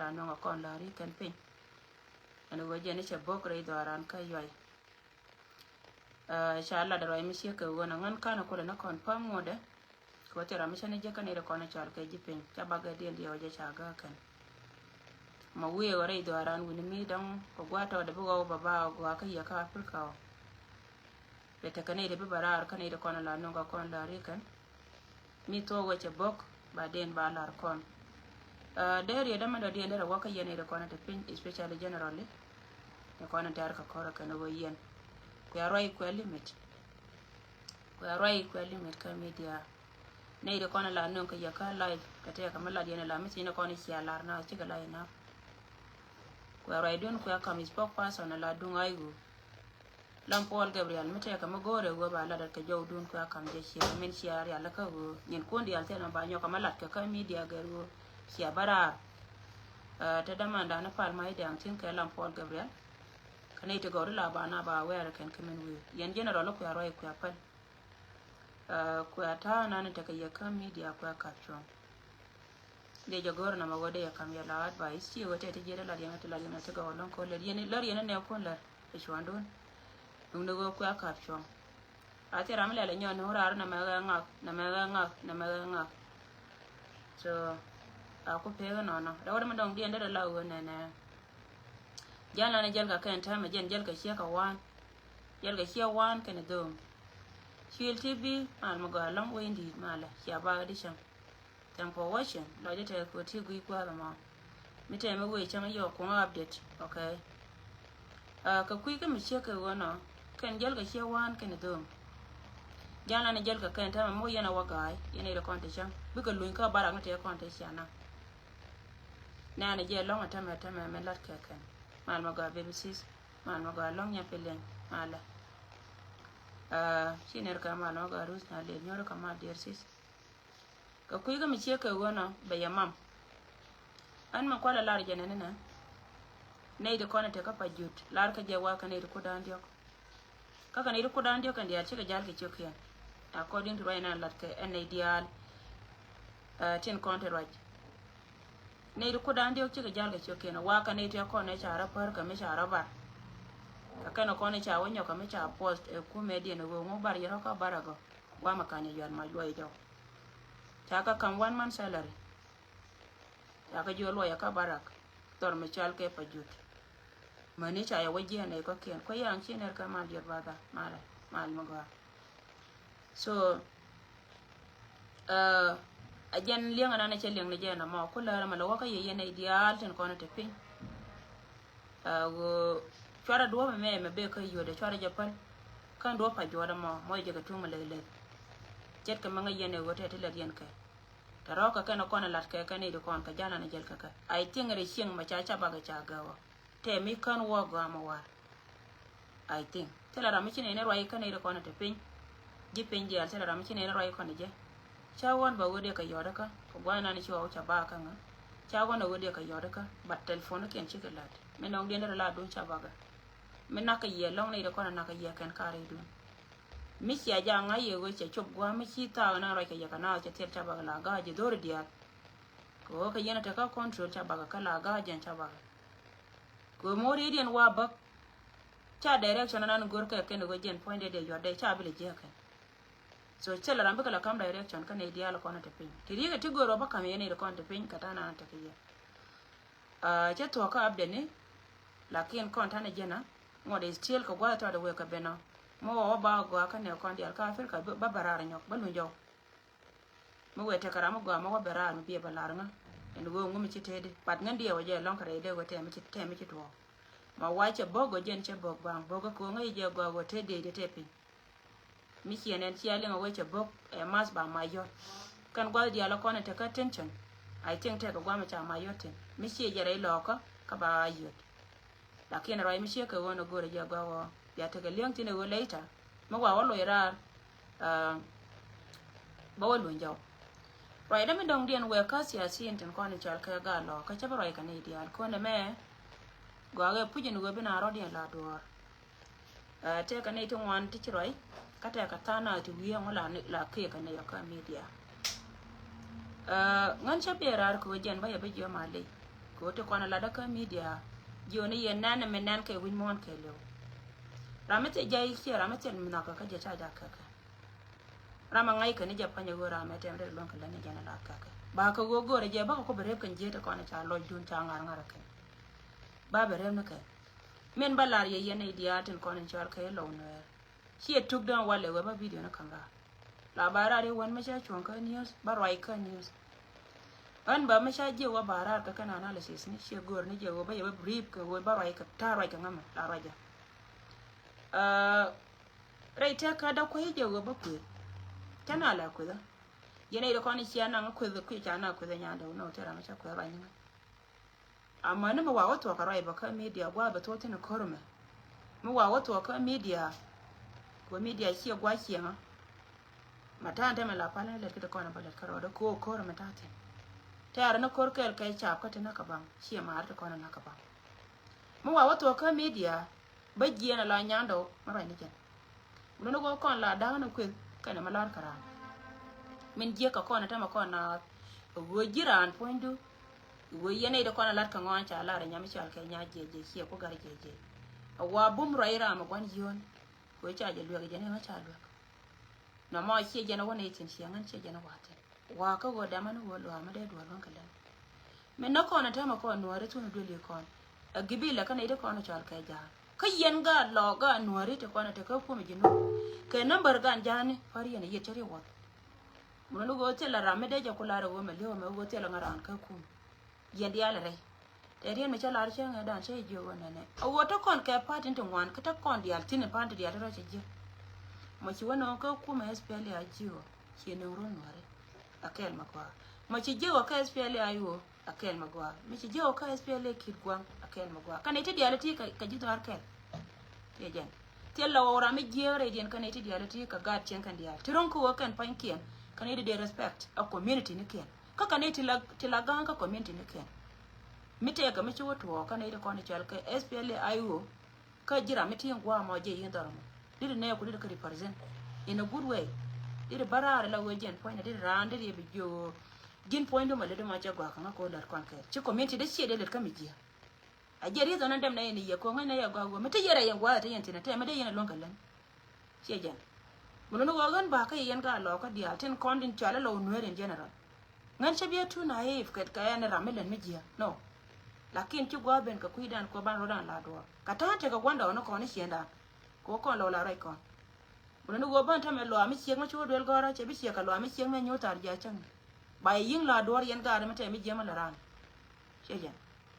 la no kon la ri kan pin ana wo je ne che bok re do ran ka yoy sha la da roi mi she ka wona ngan kana ko na kon pa ngode ko te ra mi shane je kan ire kon chal ka ji pin cha baga de ndi oje cha ga kan ma we wore do ran wini mi dan ko gwata da bugo baba go aka ya ka afrika beta kan ire barar kan ire kon la no kon la ri kan mi to wace bok ba den ba lar kon dere da man da den da waka yene da kon ta pin especially generally ne kon ta ka kora kan wo yen ko ya roi ko limit ka media ne da kon la non ka ya ka live ka ta ka mala den la mi ne kon shi lar na ci ga lai na ko ya roi don ko ya kam spok person la dunga yu lam Paul Gabriel mete ka magore go ba la da ka jow dun ko kam je shi men shi ya la ka go nyen ko ndi alter ba nyoka malat ka media garu shi bara ta da manda na fal mai da tin ka lam Paul Gabriel kana ite go la ba na ba were kan kamen wi yen general ko ya roi ko ya pal ko ya ta na ne ta ka ya ka media ko ya caption de jagor na magode ya kam ya la advice shi wote te jere la yana ta ga lon ko le yen lor yen ne ko la e shwandon nung go kwa caption ati ramle le nyon horar na maga so aku pega no da wada mandong di ndara la wona na jana na jalga kan ta ma jen jalga shi ka wan jalga shi wan kan do shil tv al maga long wendi mala shi ba di sham tempo watching lo je te ko ti gui kwa ma mi te me we chama yo ko update okay ka kui ka mi shi ka wona kan jalga shi wan kan do jana na jalga kan ta mo yana wagai yana da konta shan buga luin ka bara ngata ya konta shana na na je long ta ma me lat ka kan mal maga BBC mal maga long ya pelen mala shiner ka mal maga rus na le nyoro ka ma dersis ka kui ga mi ce ka wona bayamam an ma kwala lar jana na nei da konta ka pajut lar ka je wa ka nei ko dan diok kaka ni ko dan dio kan dia chika jal ke chokian according to right now lat ke en ideal tin counter right ne ko dan dio chika jal ke chokian wa ka ne tia ko ne chara par ka me chara ba ka no ko ne cha wonyo ka me cha post e ku media no ngo bar yero ka barago wa makanya yan ma lo ido ta ka kan 1 month salary ya ka jo lo ya ka barak tor me chal ke pajut mani cha ya waje ne ko ken ko yang chi ner ka mal yer bada mal maga so ajan liang ana che liang ne je na ma ko la ma lo ka ye ne ideal ten ko na te pin go chara do me be ka yo de chara japan kan do pa joda mo je ga tuma le jet ka manga yene go te le yen ka taro ka kana ko na lat ka ne do kon ka jana na jel ka ai tingere shing ma cha ba ga cha gawa te mi kan wo ga ma war I think tela ra mi chine ne roi kan ire ko na te pin ji pin ji al tela ra mi chine ne roi ko ne je cha won ba wode ka yoda ka ko gwa na ni cho cha ba ka nga cha won wode ka yoda ka bat telephone ken chi ka lat me nong de ne la do cha ba ga me na ka ye long ne ire ko na ka ye kan ka re do mi sia ja nga ye go che chop gwa mi chi ta na roi ka ye ka na che ter cha ba la ga je do re dia ko ka ye na ta ka control cha ba ka la ga jen cha ba go mori dien wa bak cha direction nan gor ka ken go jen point de yo de cha bile je kan so chela rambe kala kam direction kan e dialo kona te pin tiri ga tigoro ba kam yene ko te pin kata na ta kiye che to ka abde ne lakin kon ta ne jena ngode still ko gwa ta de we ka bena mo wa ba go ka ne kon dial ka afrika ba barara nyok ba lunjo mo we te kara mo go mo wa barara mo bi ba laranga en go ngumi ci tede pat ngandi ya waje lon kare de go te mi ci to ma wache bogo jen che bog bang bogo ko ngai je go tede de tepi mi ci enen ci ale wache bog e mas ba mayo kan gwa dia la kona te ka tension I think te ko gwa ma cha mayo ten mi ci je re loko ka ba yot lakin rai mi ci ka wono gore je gwa wo ya te ga liang tine wo later mo gwa wo lo ira ba wo lo njaw right da mi dong dien we ka siasi enten ko ni chal ka ga lo ka cha right ka ni dial ko ne me go ga pujin go bina ro dien la dor te ka ni to wan ti chiroi ka te ka tana ti wi ngola ni la ke ka ne ya ka media ngan cha berar ko jen ba ya be jo ma le ko te kona la da ka media joni yen nana men nan ke win mon ke lo ramete jai ki ramete mina ka je cha ja ka rama ngai ka ni je panya go ramete ndre lon ka la ni jana la ka ba ka go gore je ba ko bere kan je te kona cha lo dun cha ngar ngar ka ba bere na ka men balar ye yen idiatin kona char ka lo no shi tuk dan wale we ba video na kamera labara re wan ma cha chon ka news ba roi ka news an ba ma sha je wa bara ka kana analysis ni she gor ni je wa ba ye brief ka wa ba roi ka ta roi ka ngama la raja rai ta ka da ko je wa ba ku tana la ku da yene da kwani shi ana ku da ku ta na ku da nya da no ta ra ma sha ku ra ni amma ni ma wa wato ka roi ba ka media gwa ba to tana korme mu wa wato ka media ko media shi gwa shi ma mata ta mala pala le ka ko na ba le ka ro da ko korme ta ta tayar na korkel kai chap ka tana ka bang shi ma har ta kona na ka bang mu wa wato ka media ba giya na la nyando mara ni ken mun go kon la da na ku kana malar kara min giya ka kona ta ma kona go jiran poindu go yene da kona lar ka ngon cha la ra nyami chal kai nya je shi ko gar je wa bum raira ma gwan yon go cha je lu ga jene ma cha lu na ma shi je na wona tin shi ngan shi je na wate wa ka go da man go lo ma de do lon kala men na ko na ta ma ko no re tunu do le ko a gibila kana ida ko na chal ka ja ka yen ga lo ga no re te ko na te ka ko mi jinu ke number ga jani fari ne ye tere wa mun lu go te la ra me de ja ko la ro me le o me go te la ngaran ka ku yen dia la re te rien me chala ar chen ga dan che jo go ne a wo to kon ka pa tin wan ka ta kon dia tin pa tin dia ro che je mo chi wono ka ku me spele a jiwo chi ne ro no re akel magwa machi jewa ka SPL ayo akel magwa michi jewa ka SPL kidgwang akel magwa kana ite dialati ka jito arkel tejen tella wora mi jere den kana ite dialati ka gat chen kan dia tiron ko kan pankien kana ite de respect a community ne ken ka kana ite la ganga community ne ken mite ka michi woto kana ite kona chal ka SPL ayo ka jira miti ngwa mo je yin daramo dide ne ko dide ka represent in a good way dide barare la wejen point dide rande de bijo gin point do male de ma jagwa kan ko lar kan ke ci community de ci de le kamiji a jeri zo nan dem na ni ye ko ngana ya gwa mete yere yan gwa ta yan tina te mede yan longal lan ci jen mun no gan ba ka yan ga lo ka dia ten kondin chala lo nuere in general ngan che bia tu na e fket ka yan ramelen mijiya no lakin ci gwa ben ka kuidan ko ban rodan la do ka ta te ka gwanda ono ko ni shenda ko ko lo la rai ko mun no ban ta me lo ami chieng ma chu do gora che bi che ka lo ami chieng me nyotar ja chang ba yin la do yan ga ma te mi je ma la ran che jen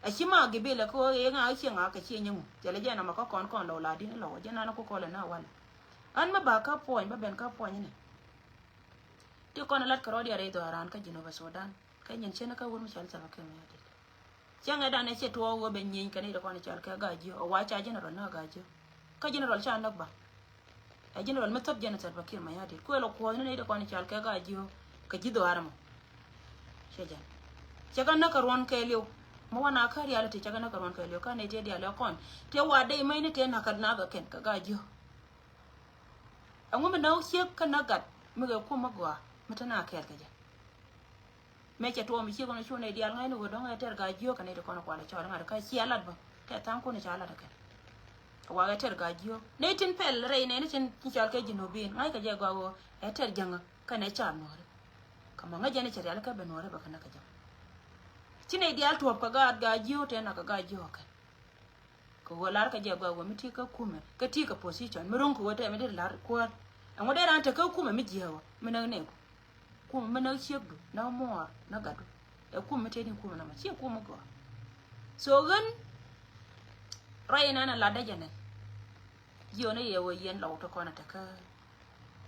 a shima gibela ko ye nga chieng a ka che nyu je le jena ma ko kon lo la din lo jena na ko ko la na wal an ma ba ka poin ba ben ka poin ne ti ko na lat ka ro dia re do ran ka jino ba Sudan ka nyen che na ka wur mi chal sa ba ke me ade changa da ne che to wo ben nyin ka ne da ko na chal ka ga ji o wa cha jena ro na ga ji ka jena ro cha na ba a jena ro ma tab jena sa ba ke me ade ko lo ko ne da ko na chal ka ga ji ka ji do aramo che jan che kan na ka ron ka liu mo wana ka reality che kan na ka ron ka liu ka ne te dia le kon te wa dai mai ne te na ka na ga ken ka ga ji angoma na usie kana gat mega ko magwa matana kel kaje me che to mi chi ko na chune dial ngai no do ngai ter ga jio kana de kono kwala chawra ngar ka chi alat ba te tan ko ne chala da ken wa ga ter ga jio ne tin pel re ne tin chal ke jino bin ngai ka je gwa go e ter janga kana cha no re kama ngaje ne chari ka be no re ba kana ka jam tine dial to ka ga jio te na ka ga jio ka ko wolar ka je gwa go miti ka kume ka ti ka position murun ko wote me de lar ko an wode ran ta ka kume mi jiwa mena ne ko kuma mena shegdu na mo na gadu e kuma te din kuma na ma ce kuma go so gan rayina na lada jane jiyo ne yewo yen law to kona ta ka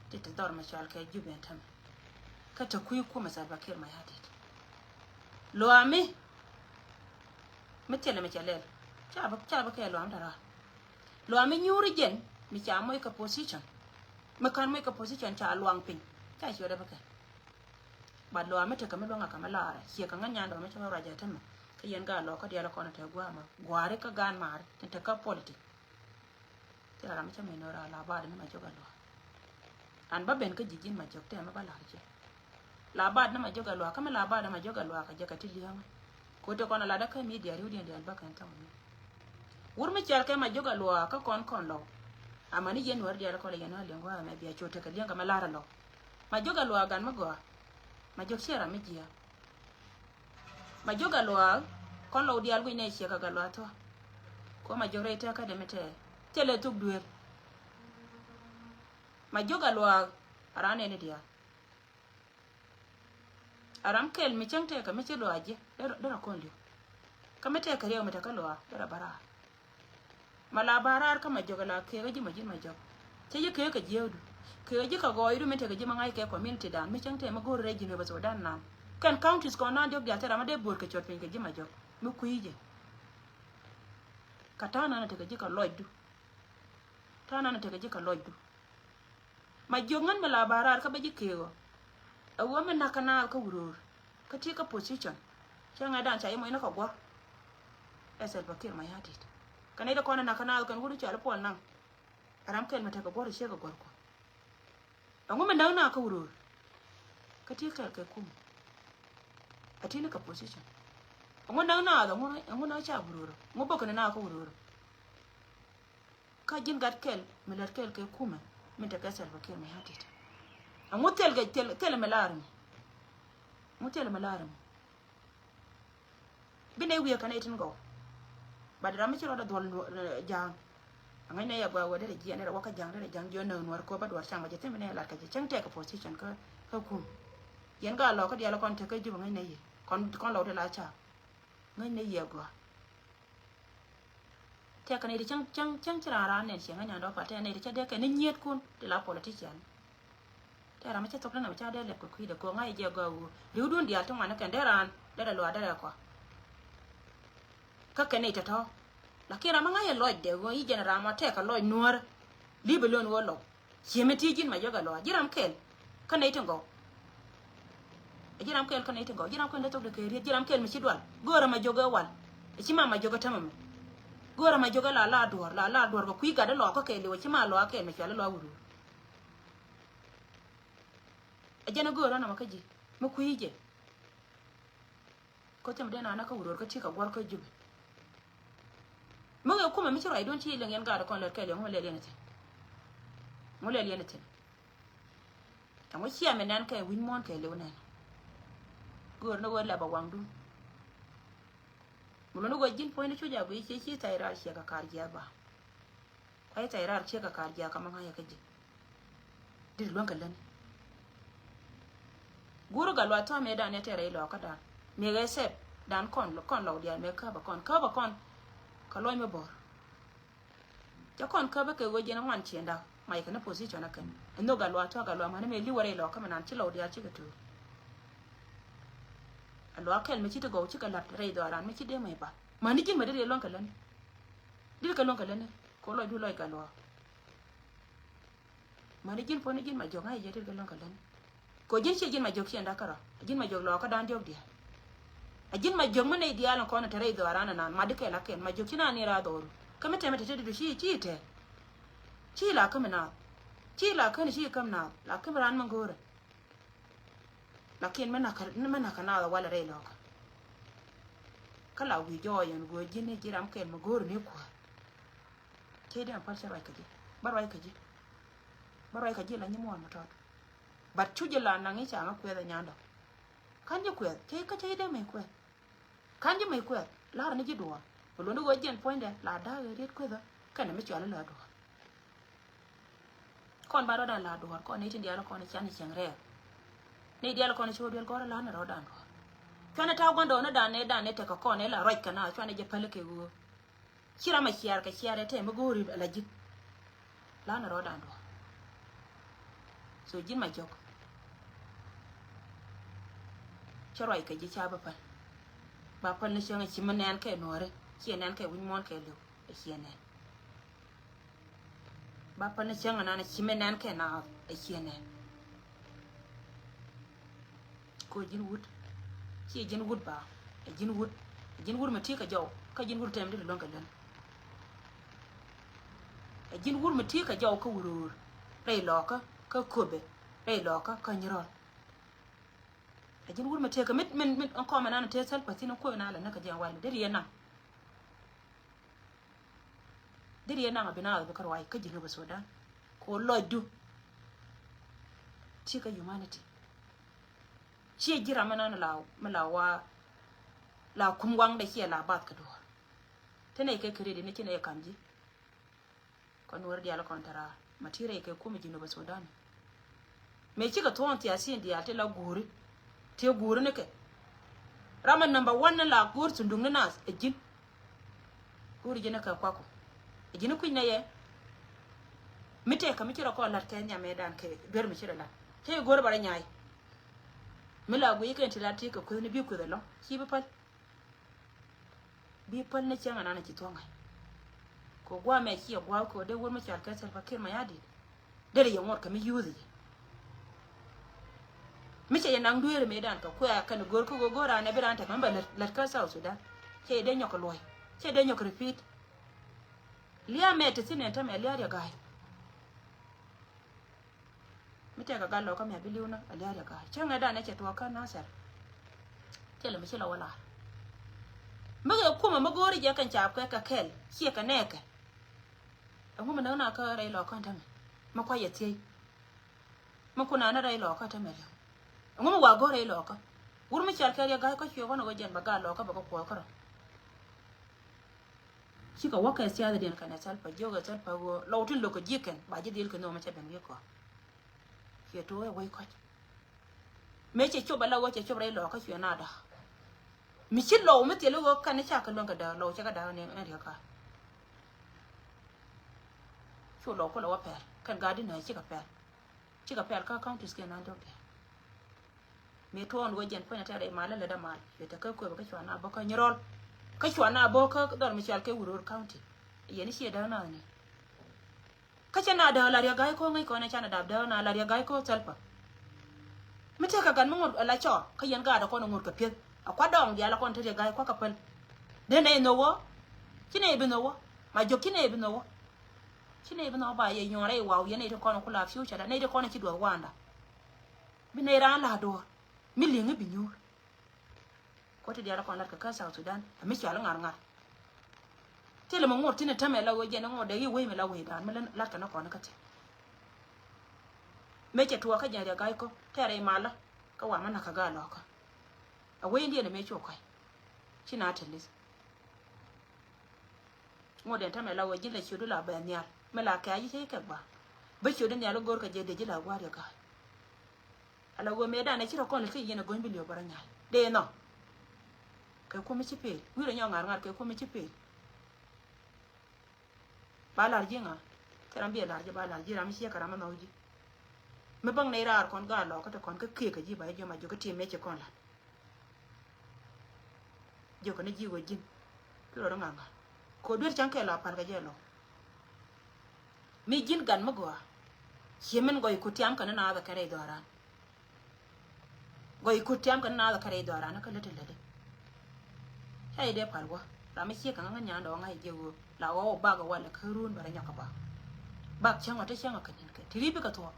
te ta dor ma chal ka juben tam ka ta kuyi kuma sa bakir ma yade lo ami metele me chalel cha ba ka lo am dara lo ami nyuri jen mi cha mo ka position me kan mo ka position cha luang pin cha shi da baka ba lo ami te ka me lo nga ka mala shi ka nganya ndo me cha ra ja tan ka yen ga lo ka dia la kona ta gwa ma gware ka gan mar te ka politic te ra me cha me no ra la ba de ma joga lo an ba ben ka jijin ma jok te ma ba la je la ba de ma joga lo ka me la ba de ma joga lo ka je ka ti liya ko to kon la da ka mi dia ri udi ba kan ta mo wur mi chal ke ma joga lo ka kon lo amani yen war dia ko le yana le ngwa me bia chote ka lenga ma lara lo ma joga lo gan ma go ma jog shera mi jia ma joga lo kon lo dia algo ne shi ka ga lo to ko ma jore ta ka de mete tele tuk duer ma joga lo arane ne dia aram kel mi changte ka mi chelo aje dara kondio ka mete ka riyo meta ka lo dara bara mala barar ka ma joga la ke ga ji ma jog te ye ke ka jewdu ke ji ka go iru mete ka ji ma ngai ke community dan mi changte ma go re ji ne ba so dan na kan counties ko na jog ya tera ma de bor ke chot pin ke ji ma jog mi kuije katana na te ka ji ka lojdu tana na te ka ji ka lojdu ma jongan mala barar ka ba ji ke go awo men na kana ka wuror ka ti ka position changa dan cha yemo ina ka gwa esel bakir ma yatit kana da kona na kana kan wuru cha pol nan aram kel mata ka gwa she ka gwa ko ango men na ka wuror ka ti ka kum atina ka position ango na da ango na cha wuror ngo boko na ka wuror ka jin gat kel melar kel ke kuma min ta ka sel bakir ma yatit mutel ga tel malarum mutel malarum bine wiya kana itin go badra mi chiro da dol jang ngai ne ya gwa wada da jiya ne waka jang da jang jo na nwar ko badwar chang ga teme ne la ka chang te ka position ka kum yen ga lo ka dia la kon te ka ju ngai ne yi kon lo de la cha ngai ne ya gwa te ka ne di chang chira ra ne shi ngai na do pa te ne di cha de ka ne nyet kun de la politician era ma cheto na ma cha de le ko kuida ko ngai je go ru dun dia to mana kan deran da lo da ko ka kene ta to la kira ma ngai lo de go i genera ma te ka lo nuor li be lon wo lo chemeti jin ma joga lo jiram kel kan nei to go jiram kel kan nei to go jiram kan le to de ke jiram kel mi ci dwal gora ma joga wal ci ma joga tamam gora ma joga la dor ko kui ga de lo ko ke le ci ma lo ke me chala lo wuru ajana gora na makaji mu kuije ko tem de na ka wuro ka ci ka gwar ka jube mu ga kuma mi tiro ai don ci lengen ga da kon le kele mo le lenete mo le lenete ta mo ci ame nan ka win mon ke le wona gor no wala ba wangdu mu no go jin point chu ja bu ci tayra shi ka karjiya ba kai tayra ce ka karjiya kaman haya kaji dir lon kallan guru galwa to me dan etere lo ka dan me ga se dan kon lo dia me ka ba kon ka lo me bor ja kon ka ba ke go jena wan chenda mai kana position na kan no galwa to galwa ma me li wore lo ka man ci lo dia ci ga to alwa kel me ci to go ci ka lat re do ran me ci de mai ba ma ni jin ma de lon ka lan dir ka lon ka lan ko lo du lo ka lo ma ni jin po ni jin ma jo ngai je dir ka lon ka lan ko jin che jin ma jok chenda kara jin ma jok lo ka dan jok dia a jin ma jok mane dia lan ko na tare do arana na ma dike la ken ma jok china ni ra do kame te mete te shi chi te chi la kame na chi la kan shi kam na la kame ran man gore la ken mana kana la wala re lo ka kala wi jo yan go jin ne jiram ken ma gore ne ko te da par sai ka ji barwai ka ji la ni mo ma to bat chuje la nangi cha ma kwe da nyando kanje kwe ke ka che de me kwe kanje me kwe la ni ji do lo ndo go jen point de la da ri kwe da kana me chwa la do kon ba do da la do ko ni tin dia la ko ni chan chang re ni dia la ko ni chu del ko la na ro dan do kana ta gondo na da ne te ka ko ne la roi kana chwa ne je pele ke go kira ma kiar ka kiare te me go ri la ji la na ro dan do so jin ma jok choroi ka ji cha ba pal ni changa chi manan ke nore chi nan ke win mon ke lu e chi nan ba pal ni changa na chi manan ke na e chi nan ko jin wut chi jin wut ba e jin wut ma ti ka jaw ka jin wut tem de lon ka lan e jin wut ma ti ka jaw ka wurur re lo ka kobe re lo ka nyiro ajin wur mate ka mit min an ko manana te sal patin ko na la naka jan wali dare yana abina da bakar wai ka jinga ba Sudan ko loddu ci ka humanity ci jira manana lawa la kumwang da ke la bat ka do tane kai kare da nake ne kamji kon war dia la kontara matire kai kuma jinga ba Sudan me kika ton ti asin dia te la guri te guri ne ke raman number 1 la gur tundung na nas ejin guri jina ka kwako ejin ku ne ye mite ka mikira ko lat kenya medan ke ber mi shira la te gor bara nyai mila gu yikan tilati ka ko ni bi ku da lo ki bi pal ne kyanga nana ki tonga ko gwa me ki gwa ko de wor ma kyar ka sel fakir ma yadi dare ya ngor ka mi yuzi mice ya nang duere medan ka ko ya kan gor ko gora na biran ta mamba lat ka sa Sudan ke de nyoko loy ke de nyoko repeat liya me te sinen ta me liya ya gai mite ka gallo ka me biliuna liya ya gai cenga da nake to ka nasar tele mi la wala maga kuma magori ya kan cha ka kel ki ka neka nguma na ka rai lo kan ta me makwaye tie makuna na rai lo ka ta me ngoma wa gore lo ka wur mi chal kare ga ka chiyo kono gojen baga lo ka baka ko kara shika waka siya da den kana sal pa joga sal pa go lawtin lo ko jiken ba ji dil ko no ma cha ben ko ke to wai ko me che cho bala wache cho rai lo ka chiyo na da mi chi lo mi te lo ka ne cha ka lo ka da lo cha ka da ne an ka cho lo ko lo wa per kan ga din na chi ka per ka county scan na do me to on wajen fa ta dai mala la da mal ya ta kai ko ba ka shwana ba ka nyirol ka shwana ba ka dor mi shal kai wurur county yeni shi da na ne ka ce na da la ya gai ko ngai ko na chana da na la ya gai ko salpa mi ta ka gan mu la cho ka yan ga da ko ngur ka pye akwa dong ya la kon ta ya gai ko ka pal de ne no wo kine bi no wo ma jo kine bi no wo ba ye nyore wa ye ne to ko la future da ne de ko na ci do wanda bi ne ran la do milingi binyu ko te diara kon lat ka sa Sudan mi chala ngar tele mo ngor tine tamela wo jena ngode yi we me la we dan melen lat ka na kon ka te me ke tuwa ka jara gai ko tere mala ka wa mana ka ga lo ka a we ndiye ne me cho kai china telis ngode tamela wo jile chudu la ba nyar me la ka yi ke ba ba chudu ne lo gor ka je de jila wa de ka ala go me da na chiro kon le yena gon bilio baranya de no ka ko mi chipe wi ro ngar ka ko mi chipe bala jinga terambi la je bala jira mi shekara ma nauji me bang ne rar kon ga lo ka to kon ka ke ka ji ba jo ma jo ka ti me che kon la jo ka ne ji wo jin ko ro nganga ko dur chan ke la par ga je lo mi jin gan ma go yemen go ku tiam kana na da kare doran goy kutiam kan na da kare dora na kala tele hay de palwa la mi che kan nga nya ndo nga jego la wo ba ga wala karun bara nya ka ba changa ta changa kan ka tiribi ka to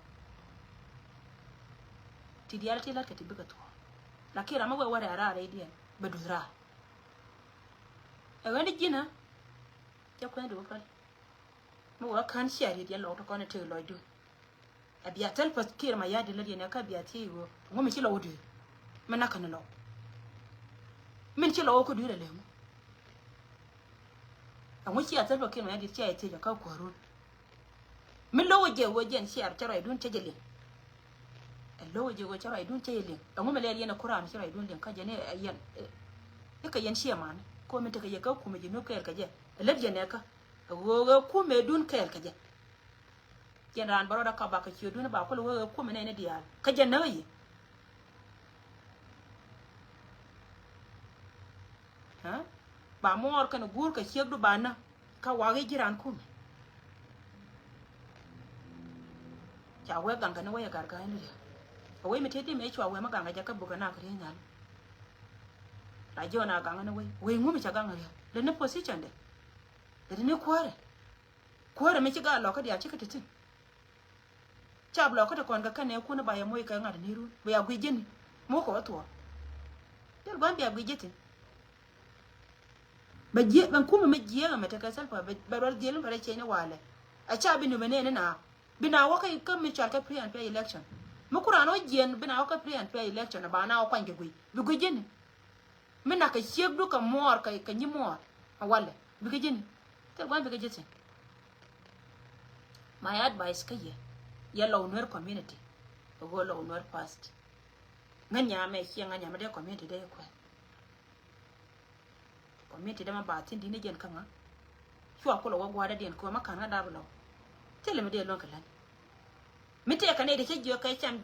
ti dial ti la ka tibi ka to la kira ma we wara ara re dia bedura e wani jina ya ko ndo pal mo wa kan shari dia lo to kon te lo du abia tel pas kira ma yadi la dia ne ka bia ti wo ngomi ci lo du mana kan lo min ci lo ko dure le mu an wuci a tarfa kin ya dirce ya ce ka kwaro min lo waje ci ar tara idun ce jele lo waje go tara idun ce jele an mu mele yana qur'an tara idun din ka je ne yan ka yan shi ma ko min ta ka je ka kuma jinu ka ka je labje ne ka go ku me dun ka je yan ran baro da ka ba ka ci dun ba ko lo ku me ne diya ka je nayi ba mor kan gur ka shegdu bana ka wage jiran ku cha we ganga ne we garga ne ya we metedi me chwa we maganga ja ka buga na kare nyal la jona ganga ne we ngumi cha ganga ya le ne position de ne kware me chiga lo ka dia chika titin cha blo ka ta kon ga kan ne ku na ba ya moy ka ngad ni ru we ya gwi jeni mo ko to tel ban biya gijitin ba je ban kuma me je ga mata kasal fa ba rol je bare ce ne wale a cha binu bene na bina wa kai kan mi chalka pre and pay election mu kurano je bina wa kai pre and pay election ba na wa kwange gui bi gujin mina ka shek du ka mor ka nyi mor a wale bi gujin tel ban bi gijitin my advice ka ya launwar community go launwar past nganya me shi nganya me de community de ko community de ma ba tin di ne gen kan ha shuwa ko lo gwa da den ko maka na da bulo tele me de lon kalan mite ka ne de ke jiyo kai cham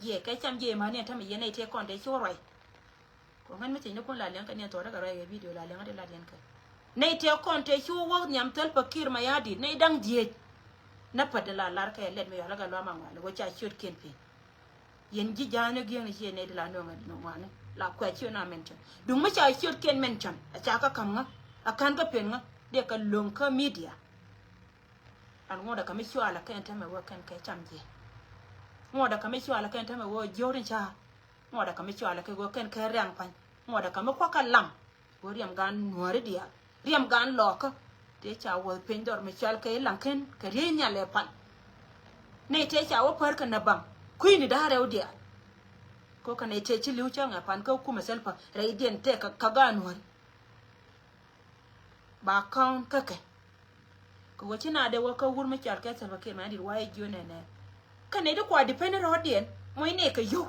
je ma ne ta me yene te kon de shi roi ko ngan mite ne kon la len ka ne to daga roi video la len de la len ka ne te kon te shi wo nyam tel pakir ma yadi ne dang die na padala lar ka let me yo la ga lo ma ngwa lo cha shoot ken pe yen ji jano gi ne shi ne de la no ngane la kwa chi na mention du ma cha shoot ken mention a cha ka kam nga akan ka pen nga de ka long ka media an ngoda ka mi shi ala ka enta me wo kan ka cham je ngoda ka mi shi ala ka enta me wo jorin cha ngoda ka mi shi ala ka go ken ka rang pan ngoda ka mi kwa ka lam wo riam gan nuore dia riam gan lo ka te cha wo pen dor mi chal ka lang ken ka re nya le pan ne te cha wo par ka na bang kuini da re dia ko ka ne te chi liu cha nga pan ka ku ma selfa re dien te ka ga nuore ba kaun ka ke ko wachina de wo ka wur mi chal ka selfa ke ma di wa ju ne ne ka ne de kwa depend ro dien mo ne ka yo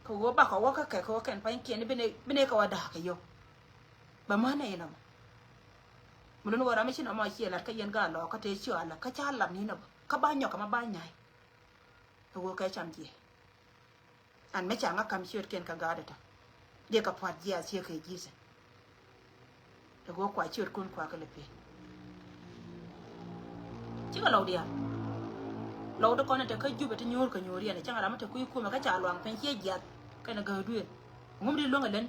ko wo ba ka wo ka ke ko ken pan ke ne bine ka wa da ka yo ba ma ne na mun no wara mi shi na ma shi la ka yen ga lo ka te shi ala ka cha la ni na ka ba nyo ka ma ba nyai to wo ka cham ji an me cha nga kam shi ken ka ga da ta de ka pat ji a shi ka ji se to wo kwa chi kun kwa ka le pe chi ka lo dia lo do ko na te ka ju be te nyor ka nyori ne cha ra ma te ku ma ka cha luang pen che ji ka na ga du ngum di lo ngalen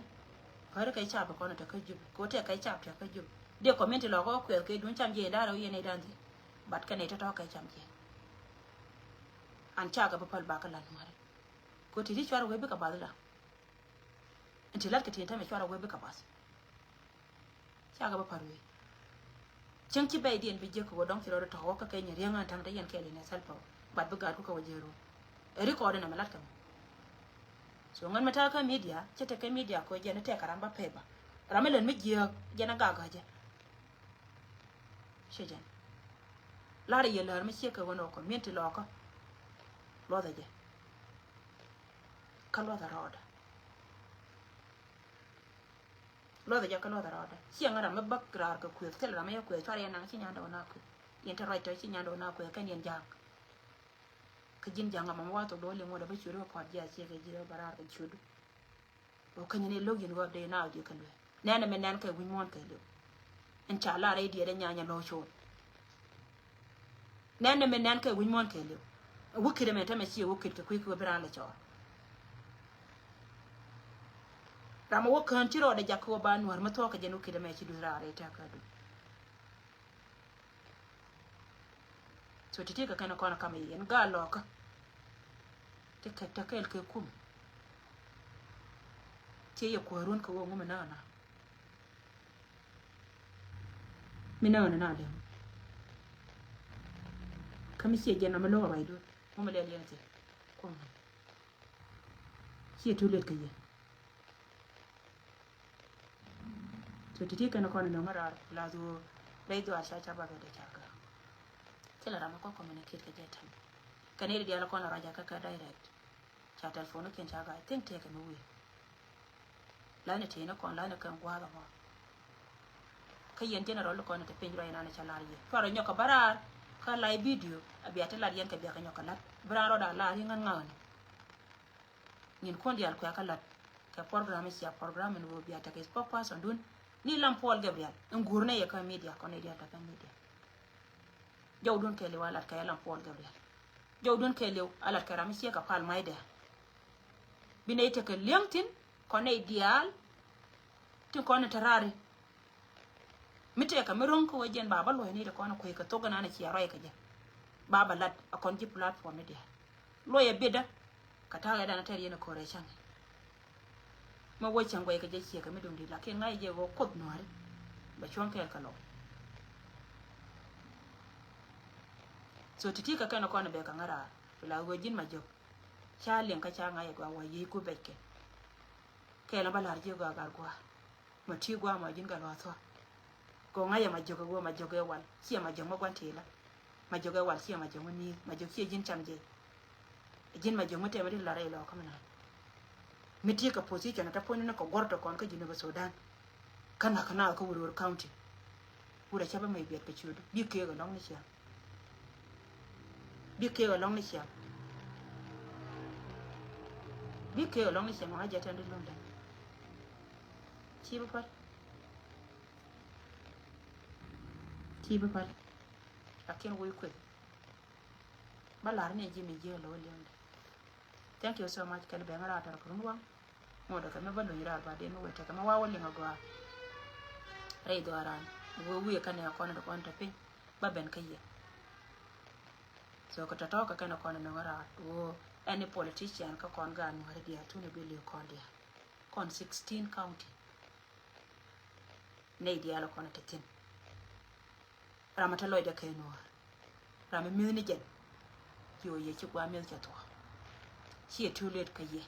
ka ra ka cha ba ko na te ka ju ko te ka cha te ka ju de comment lo ko kwer ke dun cham je da ro yene dan di bat ka ne to ka cham je an cha ga pal ba ka lan mare ko ti di chwara we be ka badala anti lat ka ti ta me chwara we be ka bas cha ga pal we chen ki bai dien bi je ko don firo to ka ke nyeri ngan tam da yen ke le ne salpa bat bu ga ku ka wajero eri ko na malat ka so ngan mata ka media che te ka media ko je ne te karamba peba ramelen mi je je na ga je shejan lar ye lar mi che ka wono ko menti lo ko lo da je ka lo da roda ka lo da roda si ngara me bakrar ka ku tel ra me ku tare na chi nyanda na ku yen ta right chi nyanda na ku kan yen jang ka jin jang ma wa to do le mo da ba churu ko ja che ka jiro barar ka chudu o kan ne login go de na je kan le nana me nan ka wi mon ka le en cha la re di de nyanya lo cho nana me nan ka wi mon ka le wuki de me ta me chi wuki ka ku ku bra le cho rama wo kan tiro da jakko ba nuwar mato ka jenu ki de me chi du ra re ta ka du so titi ka kana kona kama yen ga lo ka te ka ta kel ke kum te ye ko ron ka wo ngum na na mina na de kami sie jena me lo bai do mo me le le te ko sie to le ka ye so titi kana kona na mara la do dai do asha cha ba ga de cha ka tela rama ko communicate ka jetam kanere dia la kona raja ka direct cha telephone ken cha ga think take no we la ne te na kon la ne kan gwa ga mo kayen general ko na te penjro ina na cha la ye faro nyoka barar ka live video abiata la yen ka biya ka nyoka lat braro da la ri ngan ngan nin kon dial ko ka lat ka program sia program no biata ka spokesperson dun ni lam Paul Gabriel ngurne ye ka media ko ne dia ta kan media jaw don kele wala ka yalan Paul Gabriel jaw don kele ala ka ramisi ka pal maida bine ite ka LinkedIn ko ne dial tin ko ne tarare mite ka meron ko wajen baba lo ne da ko na ko ka to gana na ci yaro ka je baba lat akon ji platform ne dia lo ya beda ka ta ga dana tare yana kore shan ma wai can gwai ka je ki ka mi dun di la ke ngai je go kop no ari ba chon ke ka lo so titi ka kana kona be ka ngara la go jin ma jok cha len ka cha ngai go wa yi ku beke ke la balar je go gar go ma ti go ma jin ga lo so go ngai ma jok go ma jok e wal si ma jok ma gwan tela ma jok e wal si ma jok ni ma jok si jin cham je jin ma jok ma te ma di la re lo ka mana mi ti ka position ta poni na ko gorto kon ka jinu ba Sudan kana kana ko wuro county wuro cha ba mai biet ka chudu bi ke ga long ni cha bi ke ga long ni cha bi ke ga long ni cha ma ja tan di London chi ba pat akin wo ku ba la ne ji mi je lo le. Thank you so much kan be ngara tar kurunwa mo da kan ba lo yira ba de no weta kan wa wali ngwa ai do aran wo wi kan ya kon da kon ta pin ba ben kaye so ko ta to ka kan kon na ngara wo any politician ka kon ga no har dia tune be le kon dia kon 16 county ne dia la kon ta tin ramata loy da kai no rama mi ni jen yo ye ci kwa mi ta to she too late ka ye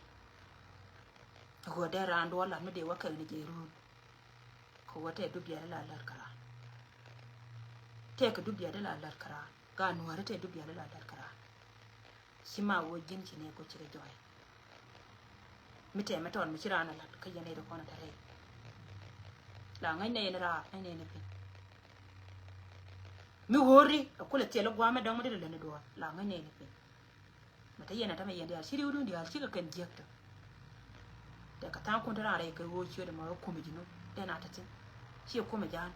ko da ran do la me de wa kan ni je ru ko wata dubiya da lalar kara te ka dubiya da lalar kara ga nuwar te dubiya da lalar kara shi ma wajin ki ne ko cire joy mite meton mi kira na lat ka yene da kona tare la ngai ne ra ai ne pin mi hori akula te lo gwa me dan mu de le ne do la ngai ne pin mata yana ta mai yanda shiri wudun da shi ka kan jekta da ka ta kun tara rai kai woci da ma ko mi jino da na ta tin shi ko mi jan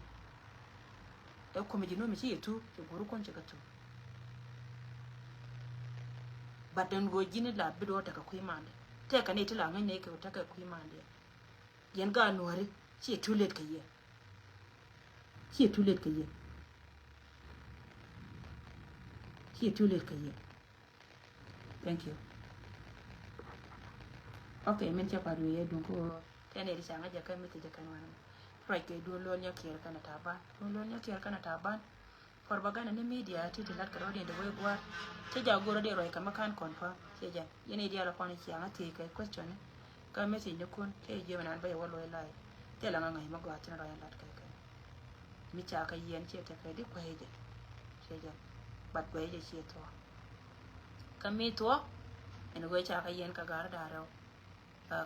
da ko mi jino mi shi tu ki guru kon ci ka tu badan go jini la bido ta ka kuyi mande ta ka ne tila ngan ne ka ta ka kuyi mande yan ga nuwari shi too late ka yi shi too late ka yi shi too late ka yi. Thank you. Okay, men cha padu ye dunko tene ri sanga jaka miti jaka wana. Right ke do lo nya kier kana taban. Do lo nya kier kana taban. For bagana ne media ti lat ka rodi de we gwa. Te ja goro de roi kama kan confirm. Te ja yene dia la koni kianga ti ka question. Ka meti ne kun te je mana ba ye walo lai. Te la nga ma gwa tin roi lat ka ka. Mi cha ka yen che te ka di ko heje. Te ja bat ko heje che to. Kami to en go cha ka yen ka gar da raw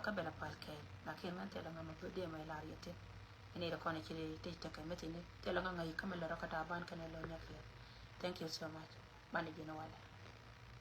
ka bela pal ke la ke man te la ngam ko de mai la yete ene da kona kire te ta ka meti ne te la ngai kamala rakata ban kana lo nya. Thank you so much. Mani jina wala.